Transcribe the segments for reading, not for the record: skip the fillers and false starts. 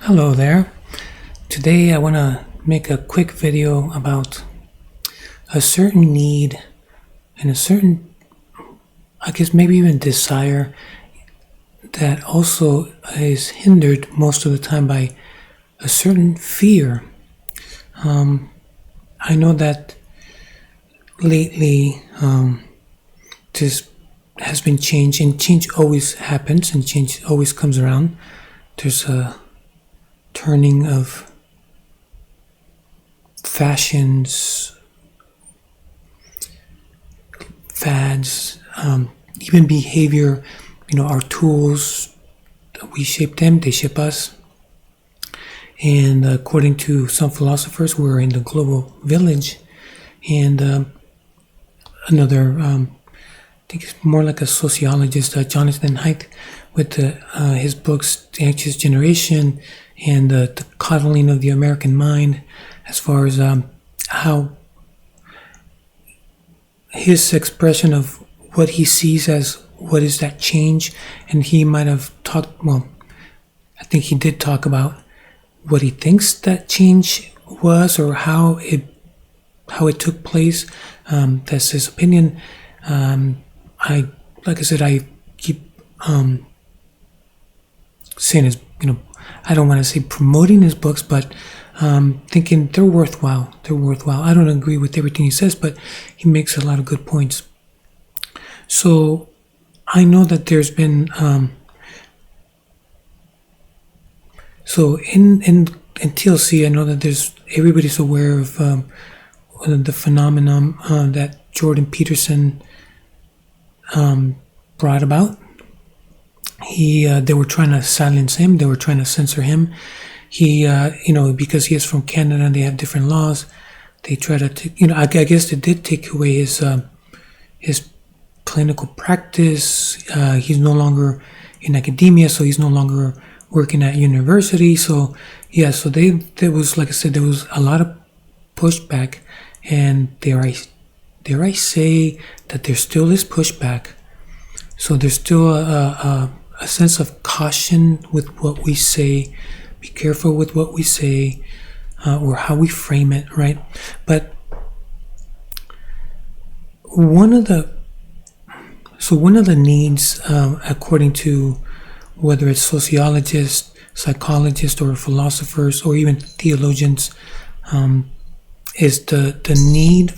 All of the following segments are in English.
Hello there. Today I want to make a quick video about a certain need and a certain, I guess maybe even desire that also is hindered most of the time by a certain fear. I know that lately this has been changed, and change always happens and change always comes around. There's a turning of fashions, fads, even behavior. Our tools, we shape them, they shape us. And according to some philosophers, we're in the global village. And another, I think it's more like a sociologist, Jonathan Haidt, with his books, The Anxious Generation, and the coddling of the American mind, as far as how his expression of what he sees as what is that change. And he might have talked, well, I think he did talk about what he thinks that change was, or how it took place. That's his opinion. Like I said, I keep saying his, I don't want to say promoting his books, but thinking they're worthwhile. They're worthwhile. I don't agree with everything he says, but he makes a lot of good points. So I know that there's been so in TLC, I know that everybody's aware of the phenomenon that Jordan Peterson brought about. They were trying to silence him. They were trying to censor him. He, because he is from Canada and they have different laws, they try to, I guess they did take away his clinical practice. He's no longer in academia, so he's no longer working at university. So yeah, so there was, like I said, there was a lot of pushback, and dare I say that there still is pushback. So there's still a sense of caution with what we say. Be careful with what we say, or how we frame it, right? But one of the needs, according to whether it's sociologists, psychologists, or philosophers, or even theologians, is the need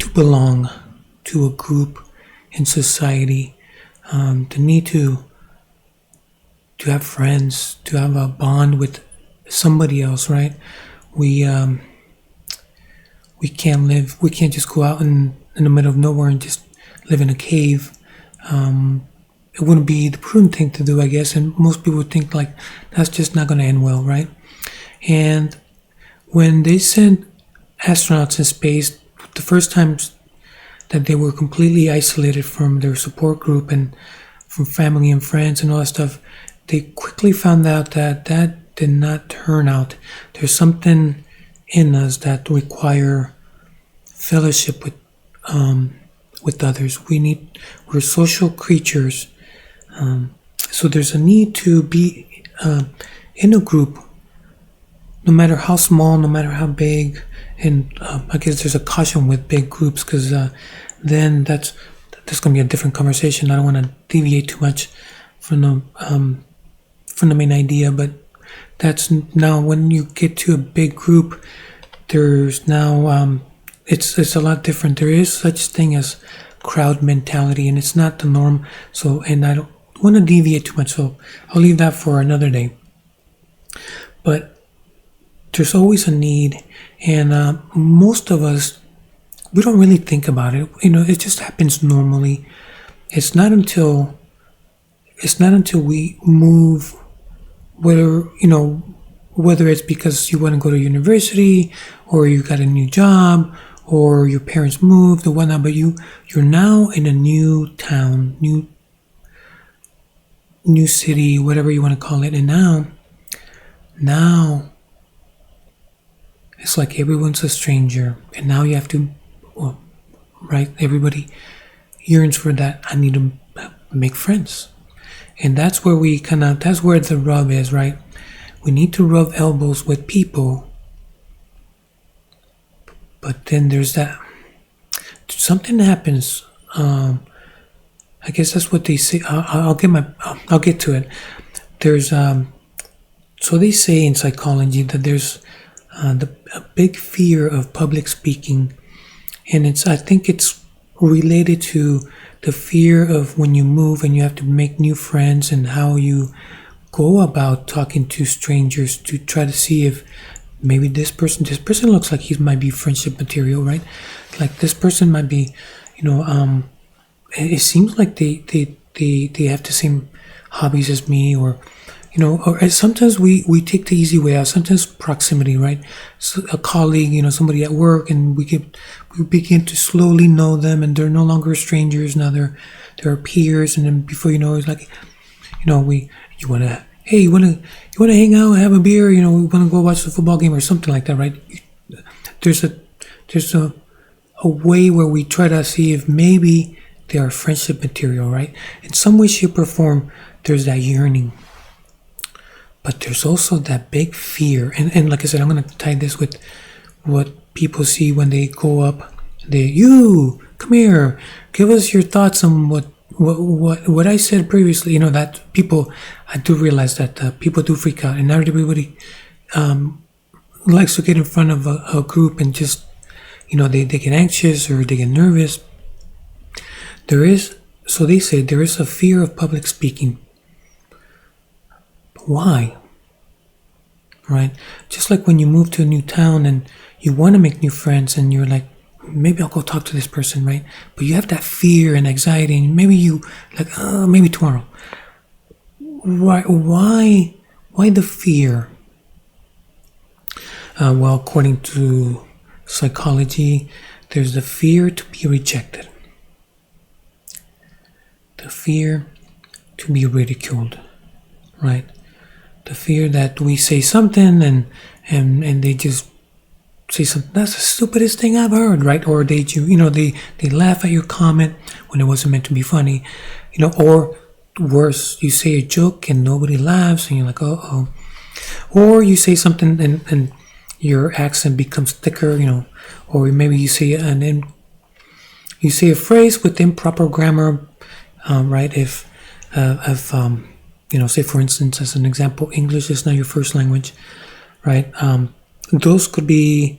to belong to a group in society, the need to have friends, to have a bond with somebody else, right? We can't just go out in the middle of nowhere and just live in a cave. It wouldn't be the prudent thing to do, I guess, and most people would think like that's just not going to end well, right? And when they sent astronauts in space, the first times that they were completely isolated from their support group and from family and friends and all that stuff, they quickly found out that did not turn out. There's something in us that require fellowship with others. We're social creatures. So there's a need to be in a group, no matter how small, no matter how big. And I guess there's a caution with big groups, because then that's going to be a different conversation. I don't want to deviate too much from the main idea, but that's now when you get to a big group, there's now it's a lot different. There is such thing as crowd mentality, and it's not the norm. So, and I don't want to deviate too much, so I'll leave that for another day. But there's always a need, and most of us, we don't really think about it. It just happens normally. It's not until we move, whether it's because you want to go to university, or you got a new job, or your parents moved or whatnot, but you're now in a new town, new city, whatever you want to call it, and now it's like everyone's a stranger, and now you have to, right? Everybody yearns for that. I need to make friends. And that's where that's where the rub is, right? We need to rub elbows with people, but then there's that something happens. I guess that's what they say. I'll get to it. There's so they say in psychology that there's a big fear of public speaking, and I think it's related to the fear of when you move and you have to make new friends, and how you go about talking to strangers to try to see if maybe this person looks like he might be friendship material, right? Like this person might be, it seems like they have the same hobbies as me, or or sometimes we take the easy way out. Sometimes proximity, right? So a colleague, somebody at work, and we begin to slowly know them, and they're no longer strangers. Now they're peers, and then before you know, it's like, you wanna hang out, have a beer, we wanna go watch the football game or something like that, right? There's a way where we try to see if maybe they are friendship material, right? In some way, shape, or form, there's that yearning. But there's also that big fear. And like I said, I'm going to tie this with what people see when they go up. You, come here, give us your thoughts on what I said previously. That people, I do realize that people do freak out. And not everybody likes to get in front of a group and just, they get anxious or they get nervous. So they say there is a fear of public speaking. Why? Right? Just like when you move to a new town and you want to make new friends, and you're like, maybe I'll go talk to this person, right? But you have that fear and anxiety, and maybe you like, maybe tomorrow. Why the fear? Well, according to psychology, there's the fear to be rejected. The fear to be ridiculed, right? The fear that we say something and they just say something, that's the stupidest thing I've heard, right? Or they laugh at your comment when it wasn't meant to be funny, or worse, you say a joke and nobody laughs and you're like, uh-oh. Or you say something and your accent becomes thicker, or maybe you say a phrase with improper grammar, right? If say for instance, as an example, English is not your first language, right? Those could be,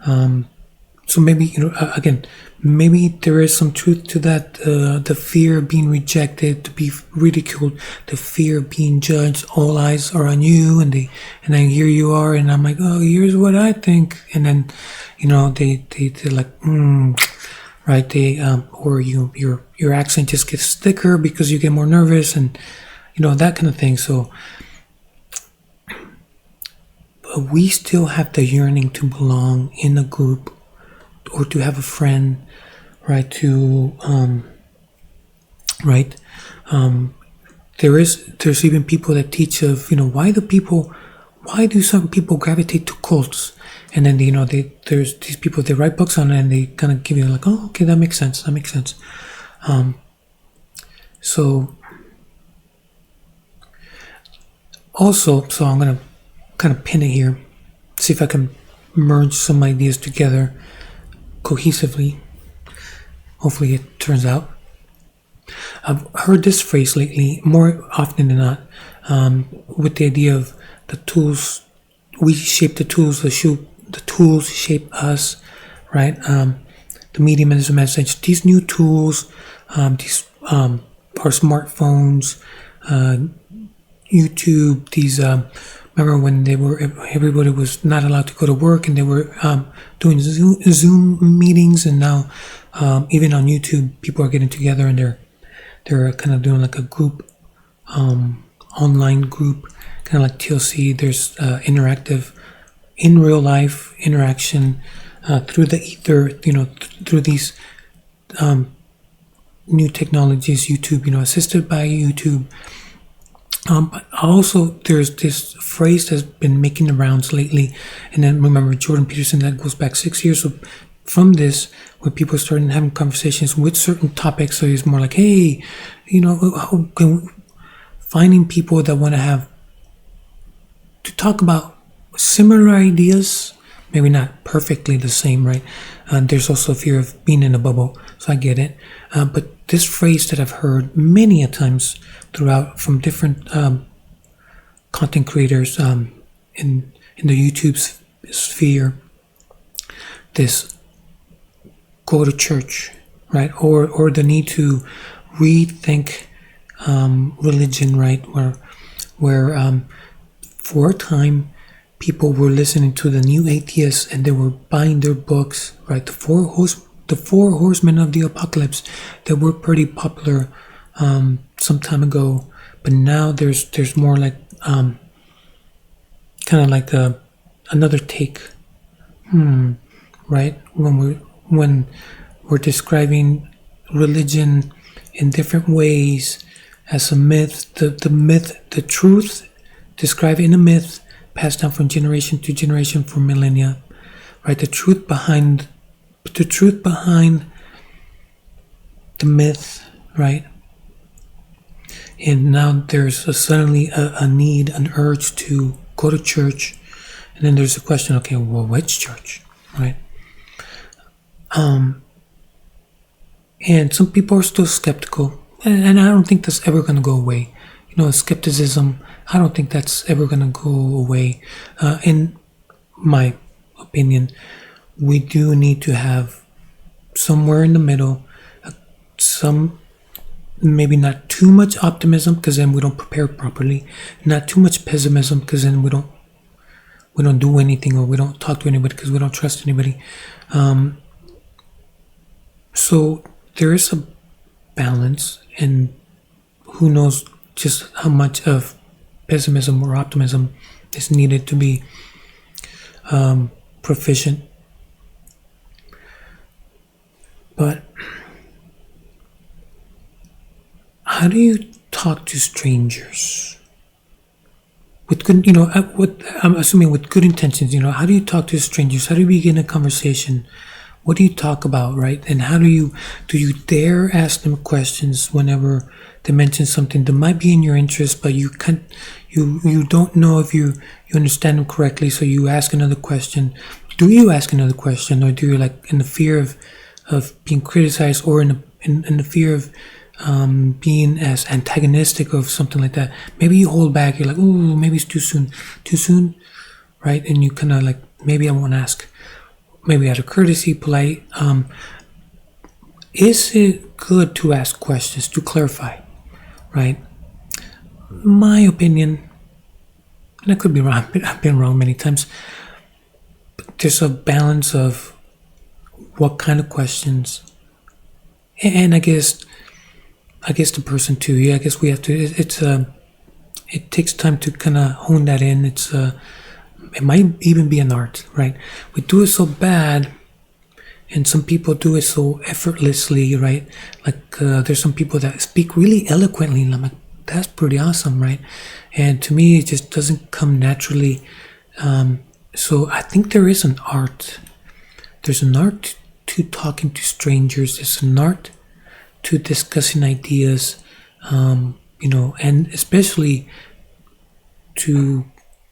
so maybe, again, maybe there is some truth to that, the fear of being rejected, to be ridiculed, the fear of being judged, all eyes are on you, and then here you are, and I'm like, oh, here's what I think, and then, they're like, right, or your accent just gets thicker because you get more nervous, and, that kind of thing. So, but we still have the yearning to belong in a group, or to have a friend, right? There's even people that teach of, why do some people gravitate to cults? And then, there's these people, they write books on it, and they kind of give you like, oh, okay, that makes sense. So I'm going to kind of pin it here, see if I can merge some ideas together cohesively. Hopefully it turns out. I've heard this phrase lately more often than not, with the idea of the tools. We shape the tools, the tools shape us, right? The medium is a message. These new tools, these our smartphones, YouTube, these remember when everybody was not allowed to go to work, and they were doing Zoom meetings, and now even on YouTube, people are getting together, and they're kind of doing like a group, online group, kind of like TLC. There's interactive, in real life interaction through the ether, through these new technologies, YouTube, assisted by YouTube. But also, there's this phrase that's been making the rounds lately, and then remember Jordan Peterson, that goes back 6 years. So from this, where people started having conversations with certain topics, so it's more like, hey, finding people that want to talk about similar ideas, maybe not perfectly the same, right? There's also a fear of being in a bubble, so I get it. But this phrase that I've heard many a times throughout from different content creators in the YouTube sphere, this go to church, right? Or the need to rethink religion, right? Where for a time people were listening to the new atheists and they were buying their books, right? The four horsemen of the apocalypse that were pretty popular some time ago, but now there's more like kind of like another take, right? When we're describing religion in different ways as a myth, the truth described in a myth passed down from generation to generation for millennia, right? The truth behind the myth, right? And now there's suddenly a need, an urge to go to church, and then there's a question, okay, well, which church, right? And some people are still skeptical, and I don't think that's ever going to go away. Skepticism, I don't think that's ever going to go away. In my opinion, we do need to have somewhere in the middle, some, maybe not too much optimism, because then we don't prepare properly, not too much pessimism, because then we don't do anything, or we don't talk to anybody because we don't trust anybody. So there is a balance, and who knows just how much of pessimism or optimism is needed to be proficient. But how do you talk to strangers with good, I'm assuming with good intentions? How do you talk to strangers? How do you begin a conversation? What do you talk about, right? And how do you dare ask them questions whenever they mention something that might be in your interest, but you don't know if you understand them correctly, so you ask another question. Do you ask another question, or do you, like, in the fear of being criticized, or in the fear of being as antagonistic of something like that, maybe you hold back, you're like, oh, maybe it's too soon, right? And you kind of like, maybe I won't ask, maybe out of courtesy, polite. Is it good to ask questions to clarify, right? My opinion, and I could be wrong, I've been wrong many times, but there's a balance of what kind of questions, and I guess the person too. Yeah, I guess we have to. It takes time to kind of hone that in. It might even be an art, right? We do it so bad, and some people do it so effortlessly, right? Like there's some people that speak really eloquently, and I'm like, that's pretty awesome, right? And to me, it just doesn't come naturally. So I think there is an art. There's an art to talking to strangers. There's an art to discussing ideas, and especially to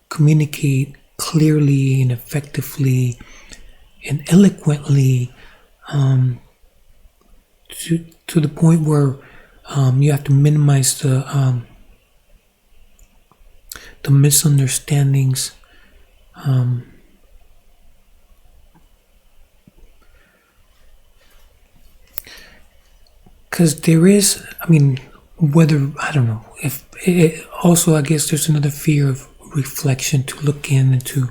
communicate clearly and effectively and eloquently, to the point where you have to minimize the misunderstandings. Because there is, whether, I don't know, if it, also, I guess there's another fear of reflection, to look in and to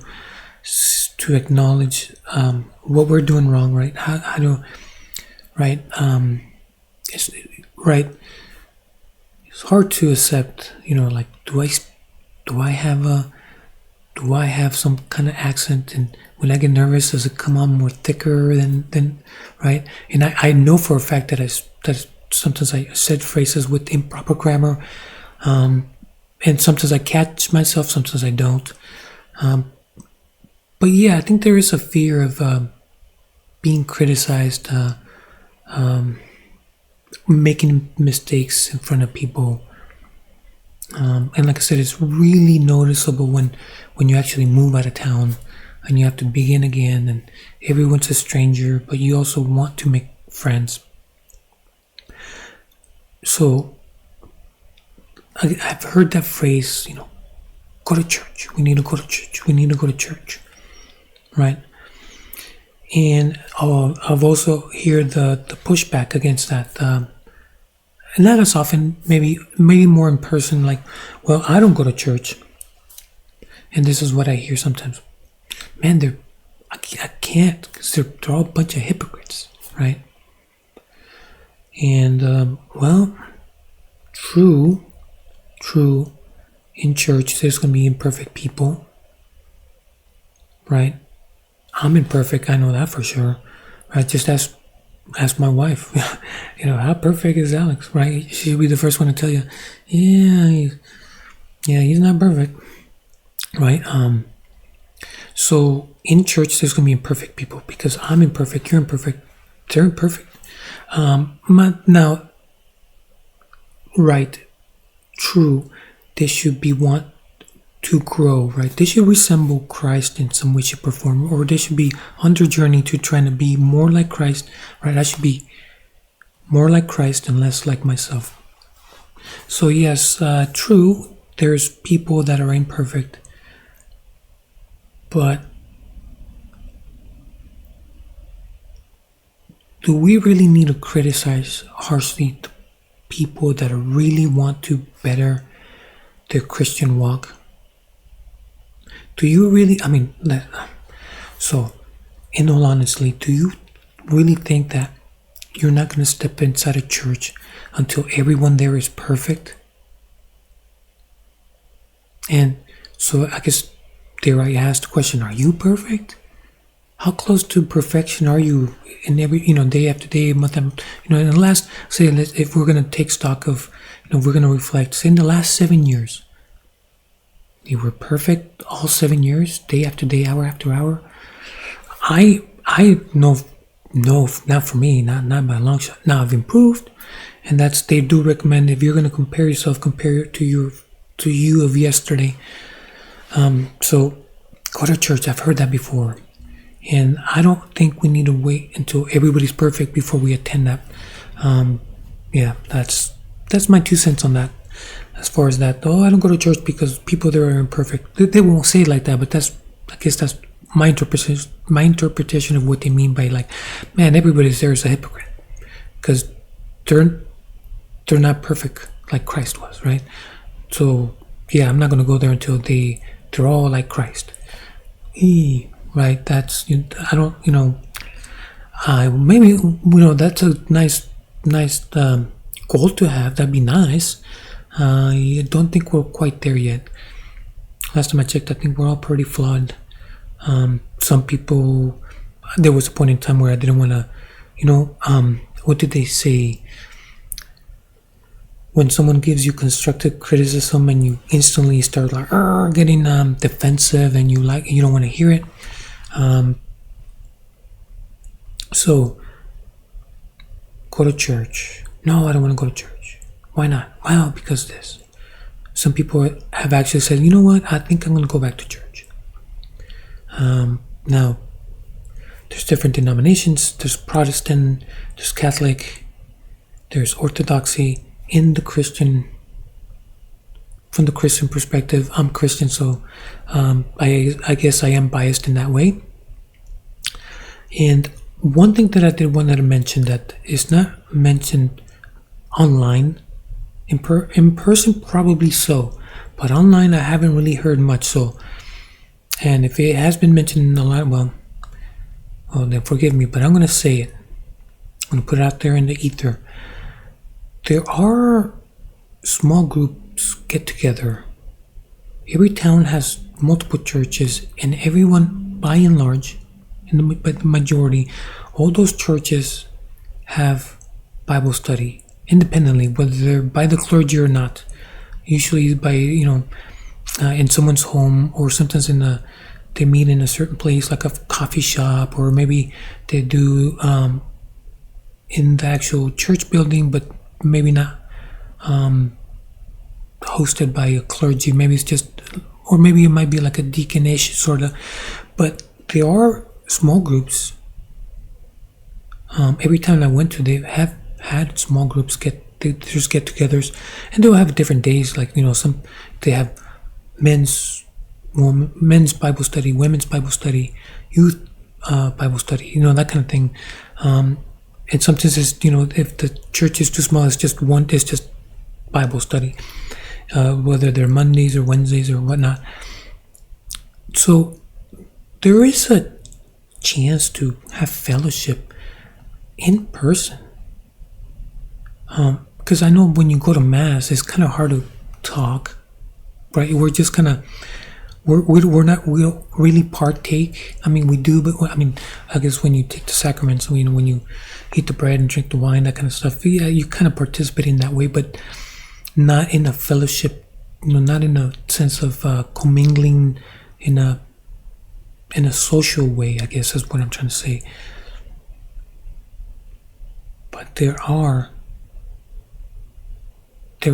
acknowledge what we're doing wrong, right? How do, right? It's right. It's hard to accept, like, do I have some kind of accent, and when I get nervous, does it come on more thicker than right? And I know for a fact that sometimes I said phrases with improper grammar, and sometimes I catch myself, sometimes I don't. But yeah, I think there is a fear of being criticized, making mistakes in front of people. And like I said, it's really noticeable when you actually move out of town and you have to begin again, and everyone's a stranger, but you also want to make friends. So I've heard that phrase, go to church. We need to go to church. We need to go to church, right? And I've also heard the pushback against that. And not as often, maybe more in person, like, well, I don't go to church. And this is what I hear sometimes. Man, I can't, because they're all a bunch of hypocrites, right? And, well, true, in church, there's going to be imperfect people, right? I'm imperfect, I know that for sure, right? Just ask my wife, how perfect is Alex, right? She'll be the first one to tell you, he's not perfect, right? So in church, there's going to be imperfect people, because I'm imperfect, you're imperfect, they're imperfect. Now, right, true, they should be want to grow, right? They should resemble Christ in some way, shape, or form, or they should be on their journey to trying to be more like Christ, right? I should be more like Christ and less like myself. So yes, true, there's people that are imperfect, but do we really need to criticize harshly the people that really want to better their Christian walk? Do you really, so in all honesty, do you really think that you're not going to step inside a church until everyone there is perfect? And so I guess dare I ask the question, are you perfect? How close to perfection are you in every, day after day, month after, in the last, say, if we're going to take stock of, we're going to reflect, say in the last 7 years, you were perfect all 7 years, day after day, hour after hour. I know, not for me, not by a long shot. Now I've improved, and they do recommend, if you're going to compare yourself, compare it to you of yesterday. So go to church. I've heard that before, and I don't think we need to wait until everybody's perfect before we attend that. That's my 2 cents on that. As far as that, I don't go to church because people there are imperfect. They won't say it like that, but I guess that's my interpretation of what they mean by, like, man, everybody there is a hypocrite, because they're not perfect like Christ was, right? So yeah, I'm not going to go there until they're all like Christ. Right? That's, I don't, maybe, that's a nice goal to have. That'd be nice. I don't think we're quite there yet. Last time I checked, I think we're all pretty flawed. Some people, there was a point in time where I didn't want to, what did they say? When someone gives you constructive criticism and you instantly start like getting defensive, and you don't want to hear it. So go to church. No, I don't want to go to church. Why not? Well, because this. Some people have actually said, you know what? I think I'm going to go back to church. Now, there's different denominations. There's Protestant, there's Catholic, there's Orthodoxy. From the Christian perspective, I'm Christian, so I guess I am biased in that way. And one thing that I did want to mention that is not mentioned online, in person probably so, but online I haven't really heard much. So, and if it has been mentioned online, well, then forgive me, but I'm going to say it. I'm going to put it out there in the ether. There are small groups get together. Every town has multiple churches, and everyone, by and large, by the majority, all those churches have Bible study independently, whether they're by the clergy or not. Usually by, in someone's home, or sometimes they meet in a certain place, like a coffee shop, or maybe they do in the actual church building, but maybe not hosted by a clergy. Maybe it's just, or maybe it might be like a deaconish sort of, but there are small groups. Every time I went to, they have had small groups there's get-togethers, and they'll have different days. Like some they have men's Bible study, women's Bible study, youth Bible study, that kind of thing. And sometimes it's if the church is too small, it's just Bible study, whether they're Mondays or Wednesdays or whatnot. So there is a chance to have fellowship in person. Because I know when you go to Mass, it's kind of hard to talk, right? We're just kind of, we don't really partake. I mean, we do, but I guess when you take the sacraments, when you eat the bread and drink the wine, that kind of stuff, yeah, you kind of participate in that way, but not in a fellowship, not in a sense of commingling in a social way, I guess is what I'm trying to say. But there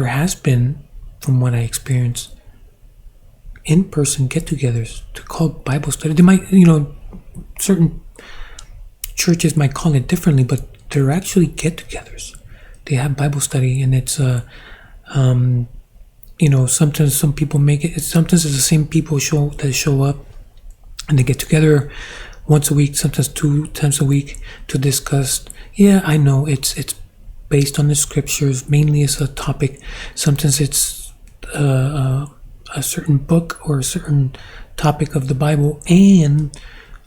has been, from what I experienced, in-person get-togethers to call Bible study. They might, certain churches might call it differently, but they're actually get-togethers. They have Bible study, and it's, sometimes some people make it. Sometimes it's the same people that show up, and they get together once a week, sometimes 2 times a week to discuss. Yeah, I know it's based on the scriptures. Mainly it's a topic. Sometimes it's a certain book or a certain topic of the Bible and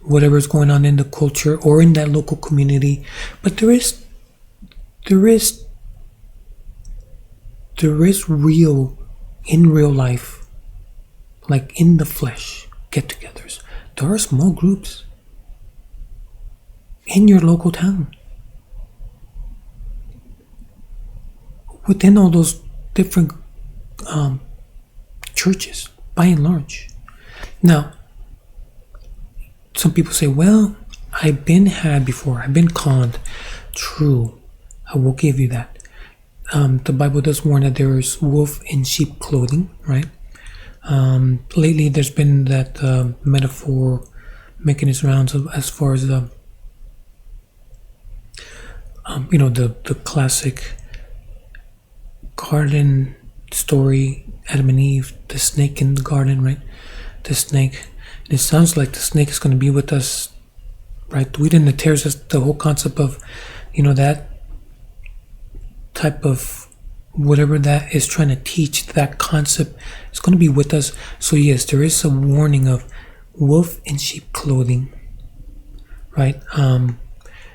whatever's going on in the culture or in that local community. But there is real, in real life, like in the flesh, get-togethers. There are small groups in your local town. Within all those different churches, by and large. Now, some people say, well, I've been had before. I've been conned. True. I will give you that. The Bible does warn that there is wolf in sheep clothing, right? Lately, there's been that metaphor making its rounds as far as the classic garden story, Adam and Eve, the snake in the garden, right? The snake. And it sounds like the snake is going to be with us, right? The wheat and the tares is the whole concept of, that type of whatever that is trying to teach, that concept is going to be with us. So yes, there is a warning of wolf in sheep clothing, right?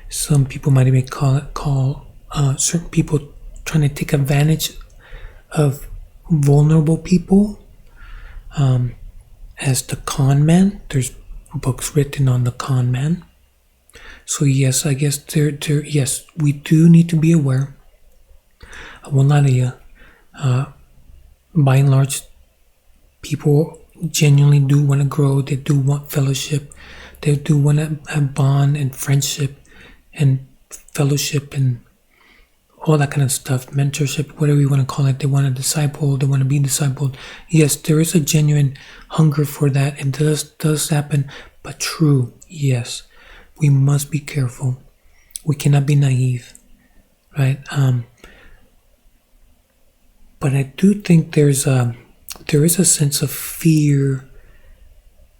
Some people might even call certain people trying to take advantage of vulnerable people as the con man. There's books written on the con man. So yes, I guess yes, we do need to be aware. I will not lie to you. By and large, people genuinely do want to grow. They do want fellowship. They do want to have bond and friendship and fellowship and all that kind of stuff, mentorship, whatever you want to call it. They want to disciple, they want to be discipled. Yes, there is a genuine hunger for that. It does happen, but true, yes, we must be careful. We cannot be naive, right? But I do think there is a sense of fear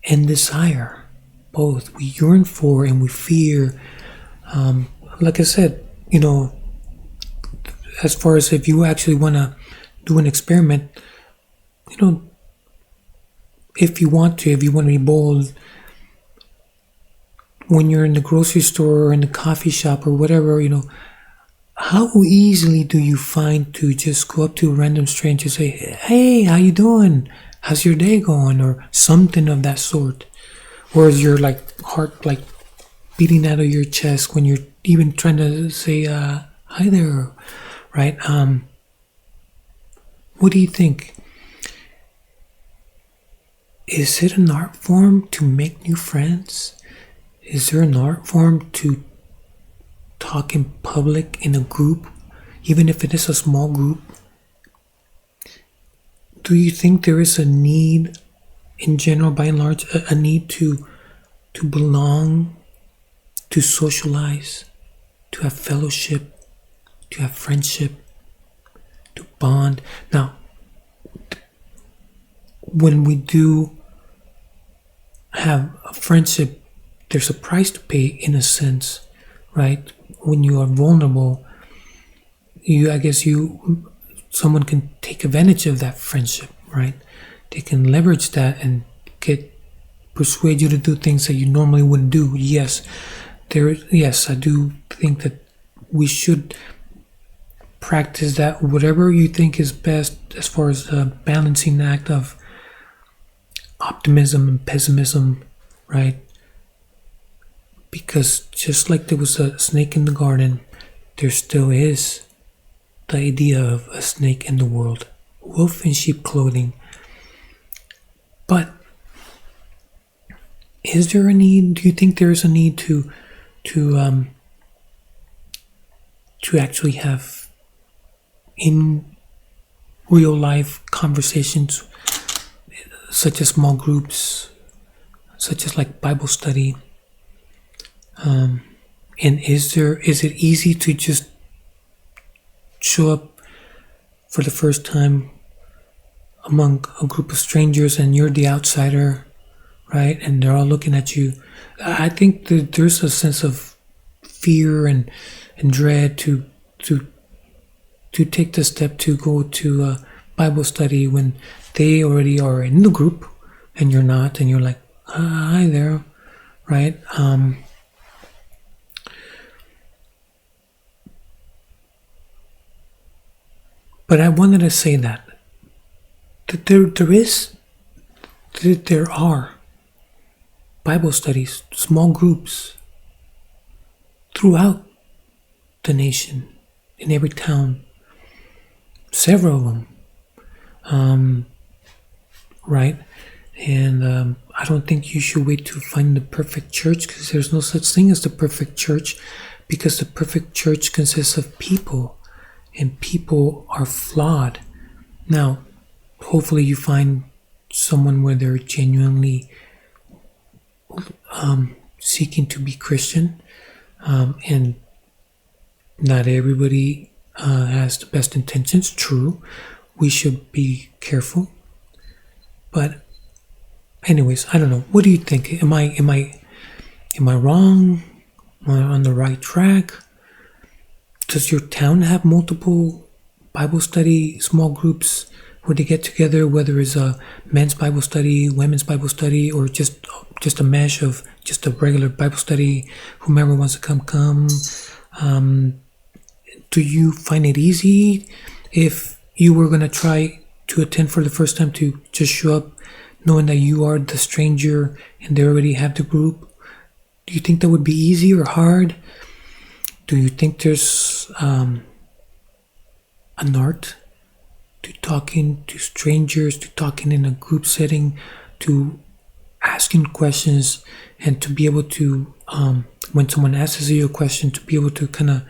and desire. Both. We yearn for and we fear. Like I said, as far as if you actually want to do an experiment, if you want to be bold, when you're in the grocery store or in the coffee shop or whatever, how easily do you find to just go up to a random stranger and say, hey, how you doing? How's your day going? Or something of that sort. Or is your heart beating out of your chest when you're even trying to say, hi there, right? What do you think? Is it an art form to make new friends? Is there an art form to talk in public in a group, even if it is a small group? do you think there is a need in general, by and large, a need to belong, to socialize, to have fellowship, to have friendship, to bond? Now, when we do have a friendship, there's a price to pay, in a sense, right? When you are vulnerable, someone can take advantage of that friendship, right? They can leverage that and persuade you to do things that you normally wouldn't do. Yes, I do think that we should practice that, whatever you think is best, as far as the balancing act of optimism and pessimism, right? Because just like there was a snake in the garden, there still is the idea of a snake in the world, wolf in sheep clothing. But is there a need? Do you think there is a need to actually have in real life conversations, such as small groups, such as like Bible study? And is it easy to just show up for the first time among a group of strangers and you're the outsider, right? And they're all looking at you? I think that there's a sense of fear and dread to take the step to go to a Bible study when they already are in the group and you're not, and you're like, hi there, right? But I wanted to say that there are Bible studies, small groups throughout the nation, in every town, several of them, right? And I don't think you should wait to find the perfect church, because there's no such thing as the perfect church, because the perfect church consists of people, and people are flawed. Now, hopefully you find someone where they're genuinely seeking to be Christian, and not everybody has the best intentions. True, we should be careful. But anyways, I don't know. What do you think? Am I wrong? Am I on the right track? Does your town have multiple Bible study small groups where they get together, whether it's a men's Bible study, women's Bible study, or just a mesh of just a regular Bible study? Whomever wants to come. Do you find it easy, if you were going to try to attend for the first time, to just show up knowing that you are the stranger and they already have the group? Do you think that would be easy or hard? Do you think there's an art to talking to strangers, to talking in a group setting, to asking questions, and to be able to, when someone asks you a question, to be able to kind of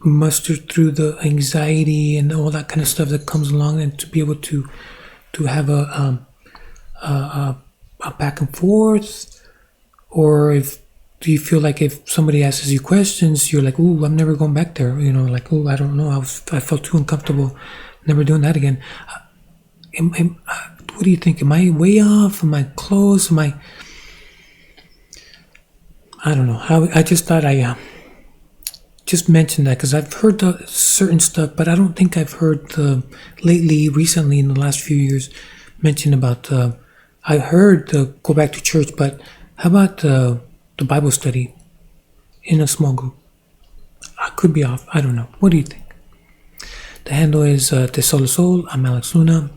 muster through the anxiety and all that kind of stuff that comes along, and to be able to have a back and forth? Or do you feel like if somebody asks you questions, you're like, ooh, I'm never going back there, like, ooh, I don't know, I felt too uncomfortable, never doing that again. What do you think? Am I way off? Am I close? I don't know. I just thought I just mention that, because I've heard certain stuff, but I don't think I've heard recently in the last few years, mention about I heard go back to church, but how about the Bible study in a small group? I could be off. I don't know. What do you think? The handle is De Sol a Sol. I'm Alex Luna.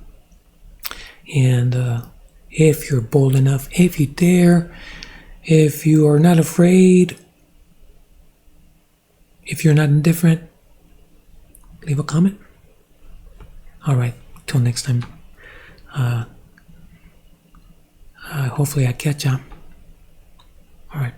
And if you're bold enough, if you dare, if you are not afraid, if you're not indifferent, leave a comment. All right. Till next time. Hopefully I catch ya. All right.